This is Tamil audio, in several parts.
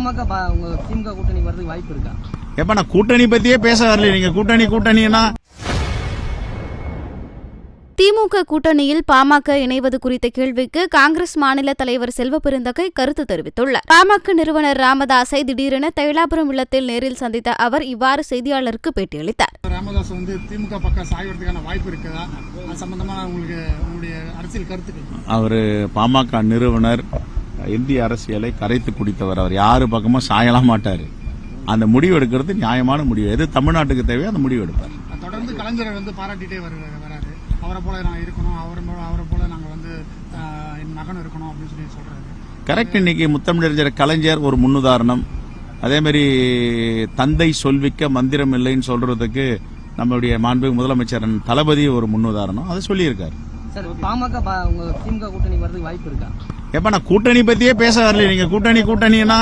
பாமக உங்க திமுக கூட்டணி வரதுக்கு வாய்ப்பு இருக்கா? எப்ப நான் கூட்டணி பத்தியே பேச வரல. நீங்க கூட்டணினா திமுக கூட்டணியில் பாமக இணைவது குறித்த கேள்விக்கு காங்கிரஸ் மாநில தலைவர் செல்வபெருந்தகை கருத்து தெரிவித்துள்ளார். பாமக நிறுவனர் ராமதாஸை திடீரென தைலாபுரம் இல்லத்தில் நேரில் சந்தித்த அவர் இவ்வாறு செய்தியாளருக்கு பேட்டியளித்தார். ராமதாஸ் திமுக பக்கம் சாய்வதற்கான வாய்ப்பு இருக்குதா? அது சம்பந்தமா உங்களுடைய அரசியல் கருத்துக்கள். அவர் பாமக நிறுவனர், இந்திய அரசியலை கரைத்து குடித்தவர். அவர் யாரு பக்கமும் சாயலாம் மாட்டாரு. அந்த முடிவு எடுக்கிறது நியாயமான முடிவு. எது தமிழ்நாட்டுக்கு தேவையோ அந்த முடிவு எடுப்பார். தொடர்ந்து கலைஞரை பாராட்டிட்டே வராரு. அவரை போல நான் இருக்கணும், அவரை போல நாங்க என் மகன் இருக்கணும் அப்படின்னு சொல்லி சொல்றாரு. கரெக்ட். இன்னைக்கு முத்தமிழறிஞர் கலைஞர் ஒரு முன்னுதாரணம். அதே மாதிரி தந்தை சொல்விக்க மந்திரம் இல்லைன்னு சொல்றதுக்கு நம்மளுடைய மாண்புமிகு முதலமைச்சர் தளபதி ஒரு முன்னுதாரணம். அதை சொல்லியிருக்காரு. சார், பாமக உங்க திமுக கூட்டணி வரதுக்கு வாய்ப்பு இருக்கா? எப்ப நான் கூட்டணி பத்தியே பேச வரல. நீங்க கூட்டணினா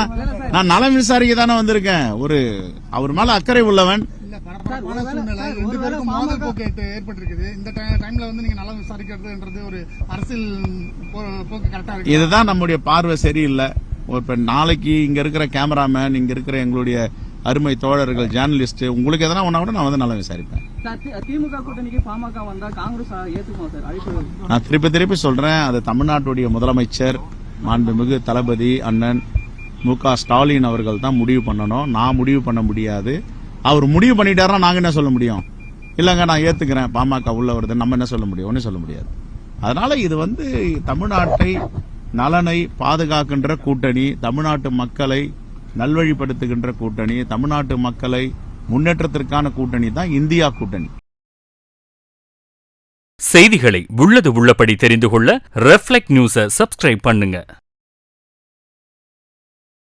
நான் நலம் விசாரிக்க தானே வந்திருக்கேன். அவர் மேல அக்கறை உள்ளவன். சூழ்நிலை 2 பேருக்கும் மோதல் போக்கு ஏற்பட்டிருக்குது. இந்த டைம்ல நீங்க நலம் விசாரிக்கிறதுன்றது ஒரு அரசியல் போக்கு கரெக்டா இருக்கு. இதுதான் நம்முடைய பார்வை சரியில்லை. இப்ப நாளைக்கு இங்க இருக்கிற கேமராமேன், இங்க இருக்கிற எங்களுடைய அருமை தோழர்கள், ஜேர்னலிஸ்ட், உங்களுக்கு எதனா ஒன்னா கூட நான் நலம் விசாரிப்பேன். திமுக கூட்டணிக்கு பாமக வந்தா காங்கிரஸ் ஏத்துக்குமா சார்? அழைப்பு நான் திருப்பி சொல்றேன். அது தமிழ்நாட்டுடைய முதலமைச்சர் மாண்புமிகு தளபதி அண்ணன் மு.க. ஸ்டாலின் அவர்கள் தான் முடிவு பண்ணணும். நான் முடிவு பண்ண முடியாது. அவர் முடிவு பண்ணிட்டாரா நாங்க என்ன சொல்ல முடியும்? இல்லங்க நான் ஏத்துக்கிறேன் பாமக உள்ள வருது, நம்ம என்ன சொல்ல முடியும்? ஒன்னும் சொல்ல முடியாது. அதனால இது தமிழ்நாட்டை நலனை பாதுகாக்கின்ற கூட்டணி, தமிழ்நாட்டு மக்களை நல்வழிப்படுத்துகின்ற கூட்டணி, தமிழ்நாட்டு மக்களை முன்னேற்றத்திற்கான கூட்டணி தான் இந்தியா கூட்டணி. செய்திகளை உள்ளது உள்ளபடி தெரிந்து கொள்ள ரெஃப்ளெக்ட் நியூஸை சப்ஸ்கிரைப் பண்ணுங்க.